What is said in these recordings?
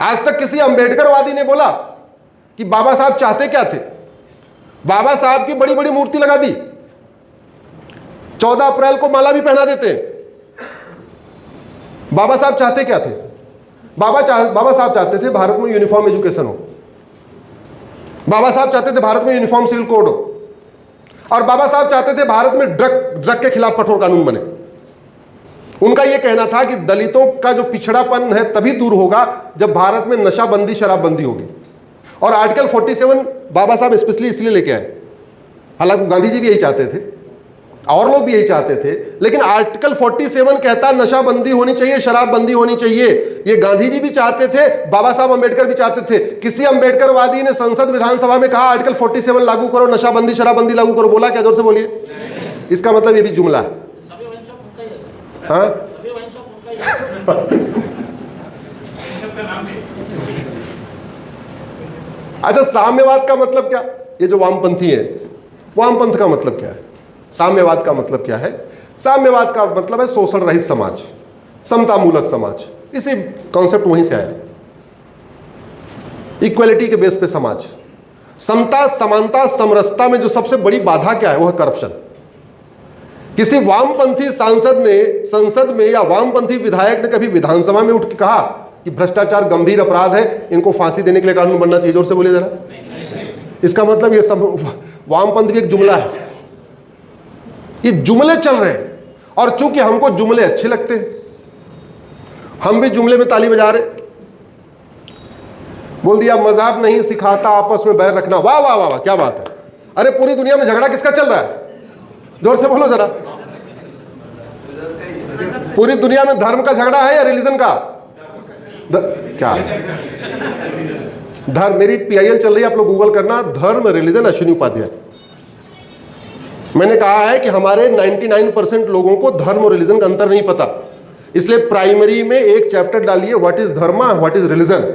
आज तक किसी अंबेडकरवादी ने बोला कि बाबा साहब चाहते क्या थे? बाबा साहब की बड़ी बड़ी मूर्ति लगा दी, 14 अप्रैल को माला भी पहना देते हैं। बाबा साहब चाहते क्या थे? बाबा साहब चाहते थे भारत में यूनिफॉर्म एजुकेशन हो, बाबा साहब चाहते थे भारत में यूनिफॉर्म सिविल कोड हो, और बाबा साहब चाहते थे भारत में ड्रग के खिलाफ कठोर कानून बने। उनका यह कहना था कि दलितों का जो पिछड़ापन है तभी दूर होगा जब भारत में नशाबंदी शराबबंदी होगी। और आर्टिकल 47 बाबा साहब स्पेशली इसलिए लेके आए, हालांकि गांधी जी भी यही चाहते थे और लोग भी यही चाहते थे, लेकिन आर्टिकल 47 कहता नशाबंदी होनी चाहिए, शराबबंदी होनी चाहिए। ये गांधी जी भी चाहते थे, बाबा साहब अंबेडकर भी चाहते थे। किसी अंबेडकरवादी ने संसद विधानसभा में कहा आर्टिकल 47 लागू करो, नशाबंदी शराबबंदी लागू करो, बोला क्या? जोर से बोलिए। इसका मतलब ये भी जुमला है। हाँ अच्छा, साम्यवाद का मतलब क्या? ये जो वामपंथी है, वामपंथ का मतलब क्या है? साम्यवाद का मतलब क्या है? साम्यवाद का मतलब है शोषण रहित समाज, समतामूलक समाज। इसी कॉन्सेप्ट वहीं से आया, इक्वलिटी के बेस पे समाज। समता, समानता, समरसता में जो सबसे बड़ी बाधा क्या है? वो है करप्शन। किसी वामपंथी सांसद ने संसद में या वामपंथी विधायक ने कभी विधानसभा में उठ के कहा कि भ्रष्टाचार गंभीर अपराध है, इनको फांसी देने के लिए कानून बनना चाहिए? जोर से बोलिए जरा। इसका मतलब ये सब वामपंथ भी एक जुमला है। ये जुमले चल रहे हैं, और चूंकि हमको जुमले अच्छे लगते हैं, हम भी जुमले में ताली बजा रहे। बोल दिया मजहब नहीं सिखाता आपस में बैर रखना। वाह वाह वाह वाह, क्या बात है। अरे पूरी दुनिया में झगड़ा किसका चल रहा है? जोर से बोलो जरा। पूरी दुनिया में धर्म का झगड़ा है या रिलीजन का? क्या धर्म? मेरी PIL चल रही है, आप लोग गूगल करना, धर्म रिलीजन अश्विनी उपाध्याय। मैंने कहा है कि हमारे 99% लोगों को धर्म और रिलीजन का अंतर नहीं पता, इसलिए प्राइमरी में एक चैप्टर डालिए, व्हाट इज धर्म, व्हाट इज रिलीजन।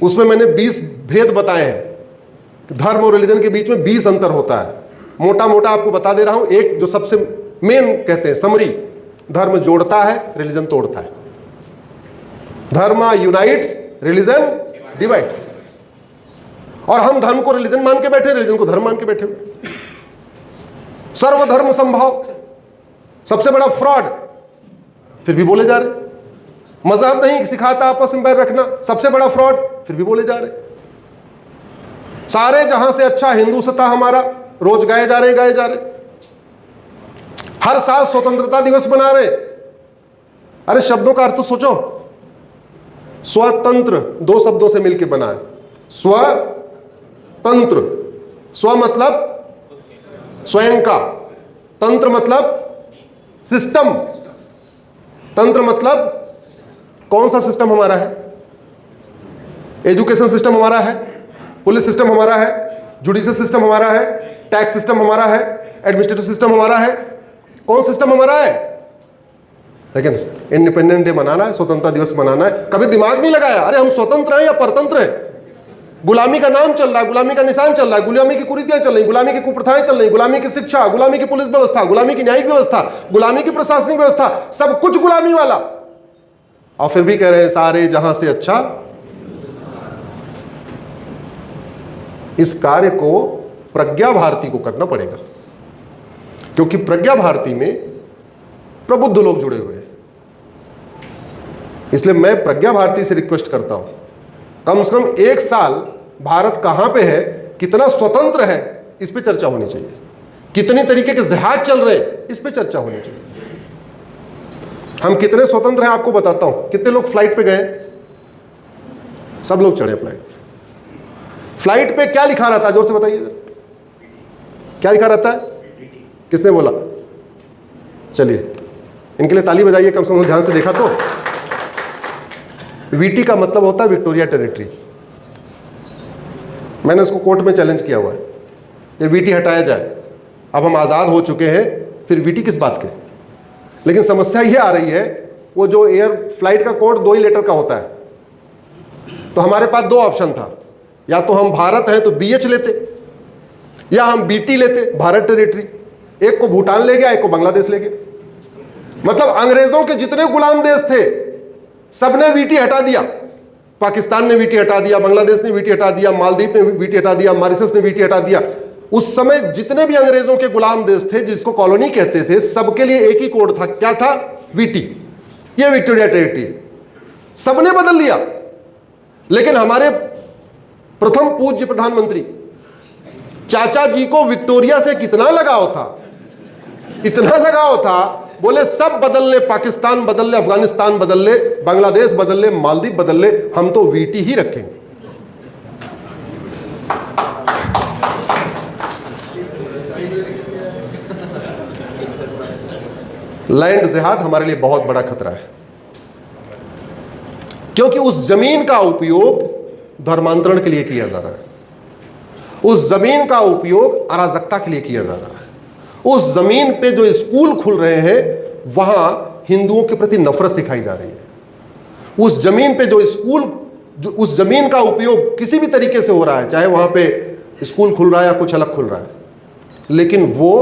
उसमें मैंने 20 भेद बताए हैं। धर्म और रिलीजन के बीच में 20 अंतर होता है। मोटा मोटा आपको बता दे रहा हूं। एक जो सबसे मेन कहते हैं समरी, धर्म जोड़ता है, रिलीजन तोड़ता है। धर्म यूनाइट्स, रिलीजन डिवाइड्स। और हम धर्म को रिलीजन मान के बैठे, रिलीजन को धर्म मान के बैठे हुए। सर्वधर्म संभाव, सबसे बड़ा फ्रॉड, फिर भी बोले जा रहे। मजहब नहीं सिखाता आपस में बैर रखना, सबसे बड़ा फ्रॉड, फिर भी बोले जा रहे। सारे जहां से अच्छा हिंदुस्तान हमारा, रोज गाए जा रहे। हर साल स्वतंत्रता दिवस मना रहे। अरे शब्दों का अर्थ तो सोचो। स्वतंत्र 2 शब्दों से मिलकर बना है, स्वतंत्र। स्व मतलब स्वयं का, तंत्र मतलब सिस्टम। तंत्र मतलब कौन सा सिस्टम हमारा है? एजुकेशन सिस्टम हमारा है, पुलिस सिस्टम हमारा है, जुडिशियल सिस्टम हमारा है, टैक्स सिस्टम हमारा है, एडमिनिस्ट्रेटिव सिस्टम हमारा है। कौन सिस्टम हमारा है? लेकिन इंडिपेंडेंस डे मनाना है, स्वतंत्रता दिवस मनाना है, कभी दिमाग नहीं लगाया अरे हम स्वतंत्र हैं या परतंत्र हैं। गुलामी का नाम चल रहा है, गुलामी का निशान चल रहा है, गुलामी की कुरीतियां चल रही, गुलामी की कुप्रथाएं चल रही, गुलामी की शिक्षा, गुलामी की पुलिस व्यवस्था, गुलामी की न्यायिक व्यवस्था, गुलामी की प्रशासनिक व्यवस्था, सब कुछ गुलामी वाला। और फिर भी कह रहे हैं सारे जहां से अच्छा। इस कार्य को प्रज्ञा भारती को करना पड़ेगा, क्योंकि प्रज्ञा भारती में प्रबुद्ध लोग जुड़े हुए हैं। इसलिए मैं प्रज्ञा भारती से रिक्वेस्ट करता हूं, कम से कम 1 साल भारत कहां पे है, कितना स्वतंत्र है, इस पे चर्चा होनी चाहिए। कितने तरीके के जहाज चल रहे हैं, इस पे चर्चा होनी चाहिए। हम कितने स्वतंत्र हैं आपको बताता हूं। कितने लोग फ्लाइट पे गए? सब लोग चढ़े फ्लाइट। फ्लाइट पे क्या लिखा रहता है? जोर से बताइए, क्या लिखा रहता है? किसने बोला? चलिए इनके लिए ताली बजाइए, कम से कम ध्यान से देखा तो। VT का मतलब होता है विक्टोरिया टेरिटरी। मैंने उसको कोर्ट में चैलेंज किया हुआ है, ये VT हटाया जाए। अब हम आज़ाद हो चुके हैं, फिर VT किस बात के? लेकिन समस्या ये आ रही है, वो जो एयर फ्लाइट का कोड 2 ही लेटर का होता है। तो हमारे पास 2 ऑप्शन था, या तो हम भारत हैं तो BH लेते, या हम BT लेते, भारत टेरिटरी। एक को भूटान ले गया, एक को बांग्लादेश ले गया। मतलब अंग्रेजों के जितने गुलाम देश थे सबने VT हटा दिया। पाकिस्तान ने वीटी हटा दिया, बांग्लादेश ने वीटी हटा दिया, मालदीव ने वीटी हटा दिया, मॉरिशस ने वीटी हटा दिया। उस समय जितने भी अंग्रेजों के गुलाम देश थे जिसको कॉलोनी कहते थे, सबके लिए एक ही कोड था, क्या था? वीटी। ये विक्टोरिया टेरिटरी, सबने बदल लिया। लेकिन हमारे प्रथम पूज्य प्रधानमंत्री चाचा जी को विक्टोरिया से कितना लगाव था, इतना लगाव था, बोले सब बदल ले, पाकिस्तान बदल ले, अफगानिस्तान बदल ले, बांग्लादेश बदल ले, मालदीव बदल ले, हम तो वीटी ही रखेंगे। लैंड जिहाद हमारे लिए बहुत बड़ा खतरा है, क्योंकि उस जमीन का उपयोग धर्मांतरण के लिए किया जा रहा है, उस जमीन का उपयोग अराजकता के लिए किया जा रहा है। उस जमीन पे जो स्कूल खुल रहे हैं वहां हिंदुओं के प्रति नफरत सिखाई जा रही है। उस जमीन पे जो स्कूल, जो उस जमीन का उपयोग किसी भी तरीके से हो रहा है, चाहे वहां पे स्कूल खुल रहा है या कुछ अलग खुल रहा है, लेकिन वो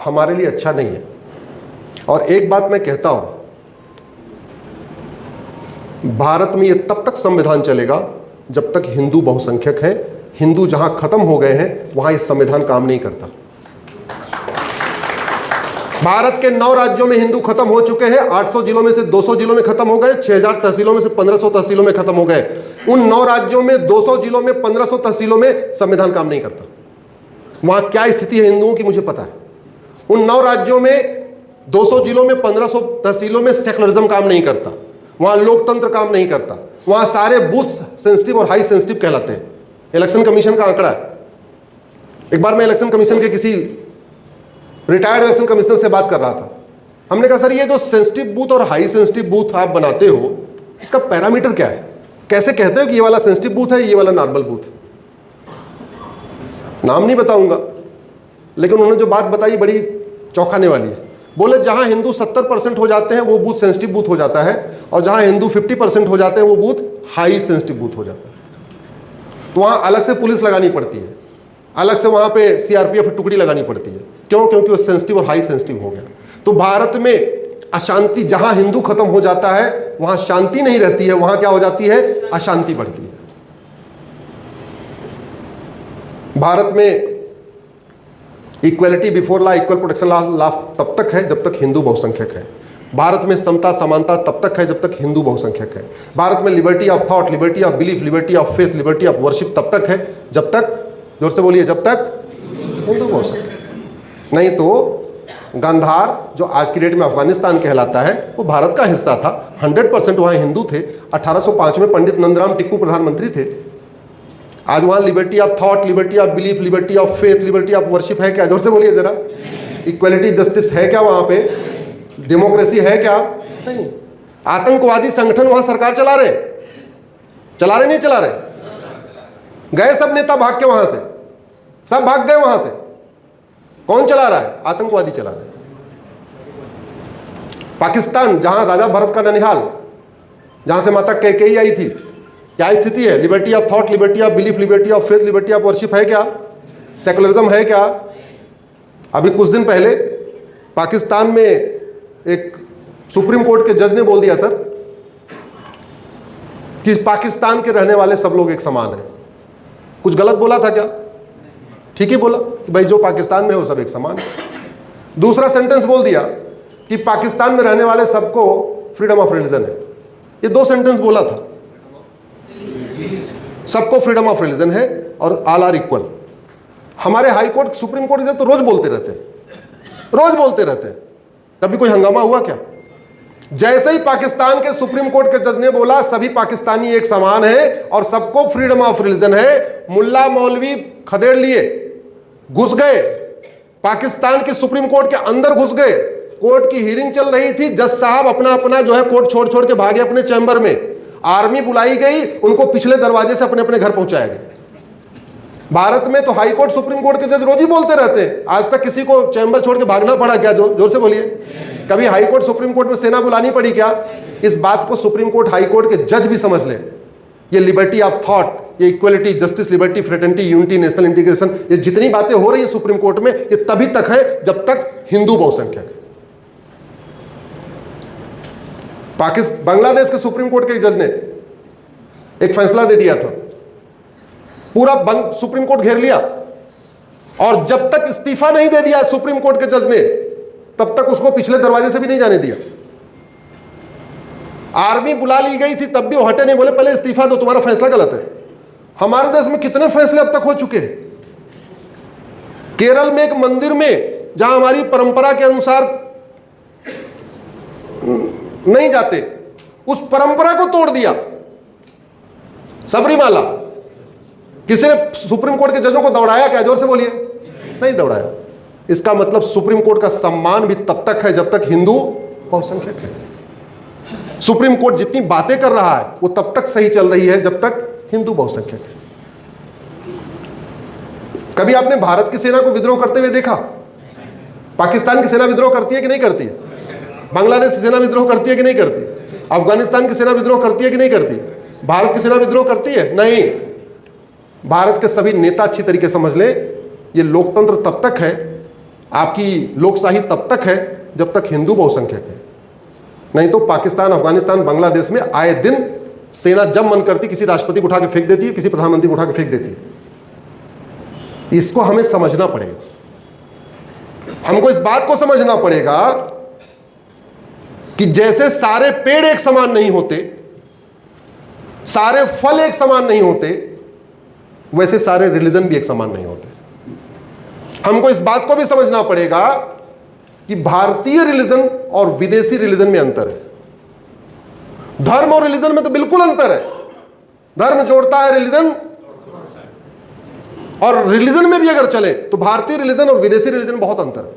हमारे लिए अच्छा नहीं है। और एक बात मैं कहता हूं, भारत में ये तब तक संविधान चलेगा जब तक हिंदू बहुसंख्यक है। हिंदू जहां खत्म हो गए हैं वहां ये संविधान काम नहीं करता। भारत के 9 राज्यों में हिंदू खत्म हो चुके हैं, 800 जिलों में से 200 जिलों में खत्म हो गए, 6000 तहसीलों में से 1500 तहसीलों में खत्म हो गए। उन 9 राज्यों में 200 जिलों में 1500 तहसीलों में संविधान काम नहीं करता। वहां क्या स्थिति है हिंदुओं की मुझे पता है। उन 9 राज्यों में 200 जिलों में 1500 तहसीलों में सेकुलरिज्म काम नहीं करता, वहां लोकतंत्र काम नहीं करता, वहां सारे बूथ सेंसिटिव और हाई सेंसिटिव कहलाते हैं। इलेक्शन कमीशन का आंकड़ा है। एक बार मैं इलेक्शन कमीशन के किसी रिटायर्ड इलेक्शन कमिश्नर से बात कर रहा था। हमने कहा सर ये जो सेंसिटिव बूथ और हाई सेंसिटिव बूथ आप बनाते हो, इसका पैरामीटर क्या है? कैसे कहते हो कि ये वाला सेंसिटिव बूथ है, ये वाला नॉर्मल बूथ? नाम नहीं बताऊंगा, लेकिन उन्होंने जो बात बताई बड़ी चौंकाने वाली है। बोले जहां हिंदू 70% हो जाते हैं वो बूथ सेंसिटिव बूथ हो जाता है, और जहां हिंदू 50% हो जाते हैं वो बूथ हाई सेंसिटिव बूथ हो जाता है। तो वहां अलग से पुलिस लगानी पड़ती है, अलग से वहां पे सीआरपीएफ टुकड़ी लगानी पड़ती है। क्यों? क्योंकि वो सेंसिटिव और हाई सेंसिटिव हो गया। तो भारत में अशांति, जहां हिंदू खत्म हो जाता है वहां शांति नहीं रहती है, वहां क्या हो जाती है? अशांति बढ़ती है। भारत में equality before law, equal protection law तब तक है जब तक हिंदू बहुसंख्यक है। भारत में समता समानता तब तक है जब तक हिंदू बहुसंख्यक है। भारत में liberty of thought, liberty of belief, liberty of faith, liberty of worship तब तक है जब तक, जोर से बोलिए, जब तक हिंदू बहुसंख्यक। नहीं तो गांधार जो आज की डेट में अफगानिस्तान कहलाता है वो भारत का हिस्सा था। 100% वहाँ हिंदू थे। 1805 में पंडित नंदराम टिक्कू प्रधानमंत्री थे। आज वहाँ liberty of thought, liberty of belief, liberty of faith, liberty of worship है क्या? जोर से बोलिए जरा। इक्वलिटी जस्टिस है क्या वहाँ पे? डेमोक्रेसी है क्या? नहीं। आतंकवादी संगठन वहाँ सरकार चला रहे, नहीं चला रहे? गए सब नेता भाग के वहाँ से, सब भाग गए वहाँ से। कौन चला रहा है? आतंकवादी चला रहे हैं। पाकिस्तान, जहां राजा भरत का ननिहाल, जहां से माता कैकेयी आई थी, क्या स्थिति है? Liberty of thought, liberty of belief, liberty of faith, liberty of worship है क्या? सेकुलरिज्म है क्या? अभी कुछ दिन पहले पाकिस्तान में एक सुप्रीम कोर्ट के जज ने बोल दिया सर कि पाकिस्तान के रहने वाले सब लोग एक समान हैं। कुछ गलत बोला था क्या? ठीक ही बोला कि भाई जो पाकिस्तान में है वो सब एक समान है। दूसरा सेंटेंस बोल दिया कि पाकिस्तान में रहने वाले सबको फ्रीडम ऑफ रिलीजन है। ये 2 सेंटेंस बोला था। सबको फ्रीडम ऑफ रिलीजन है और ऑल आर इक्वल। हमारे हाई कोर्ट, सुप्रीम कोर्ट तो रोज बोलते रहते हैं, रोज बोलते रहते हैं। कभी कोई हंगामा हुआ क्या? जैसे ही पाकिस्तान के सुप्रीम कोर्ट के जज ने बोला सभी पाकिस्तानी एक समान है और सबको फ्रीडम ऑफ रिलीजन है, मुल्ला मौलवी खदेड़ लिए, घुस गए पाकिस्तान के सुप्रीम कोर्ट के अंदर, घुस गए। कोर्ट की हियरिंग चल रही थी, जज साहब अपना अपना जो है कोर्ट छोड़ छोड़ के भागे अपने चैम्बर में। आर्मी बुलाई गई, उनको पिछले दरवाजे से अपने अपने घर पहुंचाया गया। भारत में तो हाई कोर्ट, सुप्रीम कोर्ट के जज रोज ही बोलते रहते हैं। आज तक किसी को चैम्बर छोड़ के भागना पड़ा क्या? जोर से बोलिए। कभी हाई कोर्ट, सुप्रीम कोर्ट में सेना बुलानी पड़ी क्या? इस बात को सुप्रीम कोर्ट, हाई कोर्ट के जज भी समझ ले। ये लिबर्टी ऑफ थॉट, ये equality, justice, liberty, fraternity, unity, national integration, ये जितनी बातें हो रही है सुप्रीम कोर्ट में, ये तभी तक है जब तक हिंदू बहुसंख्यक है। बांग्लादेश के सुप्रीम कोर्ट के जज ने एक फैसला दे दिया था, पूरा बंद, सुप्रीम कोर्ट घेर लिया, और जब तक इस्तीफा नहीं दे दिया सुप्रीम कोर्ट के जज ने, तब तक उसको पिछले दरवाजे से भी नहीं जाने दिया। आर्मी बुला ली गई थी, तब भी वो हटे नहीं, बोले पहले इस्तीफा दो, तुम्हारा फैसला गलत है। हमारे देश में कितने फैसले अब तक हो चुके हैं। केरल में एक मंदिर में जहां हमारी परंपरा के अनुसार नहीं जाते, उस परंपरा को तोड़ दिया। सबरीमाला, किसी ने सुप्रीम कोर्ट के जजों को दौड़ाया क्या? जोर से बोलिए, नहीं दौड़ाया। इसका मतलब सुप्रीम कोर्ट का सम्मान भी तब तक है जब तक हिंदू बहुसंख्यक है। सुप्रीम कोर्ट जितनी बातें कर रहा है वो तब तक सही चल रही है जब तक हिंदू बहुसंख्यक है। कभी आपने भारत की सेना को विद्रोह करते हुए देखा? पाकिस्तान की सेना विद्रोह करती है कि नहीं करती है? बांग्लादेश की सेना विद्रोह करती है कि नहीं करती? अफगानिस्तान की सेना विद्रोह करती है कि नहीं करती? भारत की सेना विद्रोह करती है? नहीं। भारत के सभी नेता अच्छी तरीके समझ लें, ये लोकतंत्र तब तक है, आपकी लोकशाही तब तक है जब तक हिंदू बहुसंख्यक है। नहीं तो पाकिस्तान, अफगानिस्तान, बांग्लादेश में आए दिन सेना जब मन करती किसी राष्ट्रपति को उठा के फेंक देती है, किसी प्रधानमंत्री को उठा के फेंक देती है। इसको हमें समझना पड़ेगा। हमको इस बात को समझना पड़ेगा कि जैसे सारे पेड़ एक समान नहीं होते, सारे फल एक समान नहीं होते, वैसे सारे रिलीजन भी एक समान नहीं होते। हमको इस बात को भी समझना पड़ेगा कि भारतीय रिलीजन और विदेशी रिलीजन में अंतर है। धर्म और रिलीजन में तो बिल्कुल अंतर है। धर्म जोड़ता है रिलीजन, और रिलीजन में भी अगर चले तो भारतीय रिलीजन और विदेशी रिलीजन बहुत अंतर है।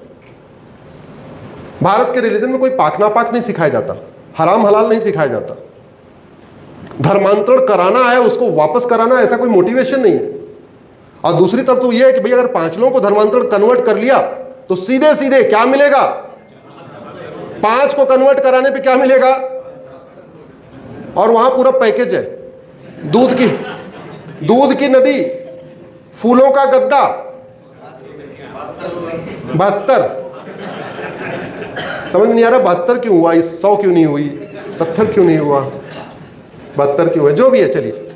भारत के रिलीजन में कोई पाक नापाक नहीं सिखाया जाता, हराम हलाल नहीं सिखाया जाता। धर्मांतरण कराना है, उसको वापस कराना, ऐसा कोई मोटिवेशन नहीं है। और दूसरी तरफ तो यह है कि भाई अगर 5 लोगों को धर्मांतरण कन्वर्ट कर लिया तो सीधे सीधे क्या मिलेगा? 5 को कन्वर्ट कराने पे क्या मिलेगा? और वहां पूरा पैकेज है, दूध की नदी, फूलों का गद्दा, 72। समझ नहीं आ रहा 72 क्यों हुआ, 100 क्यों नहीं हुई, 70 क्यों नहीं हुआ, 72 क्यों है, जो भी है। चलिए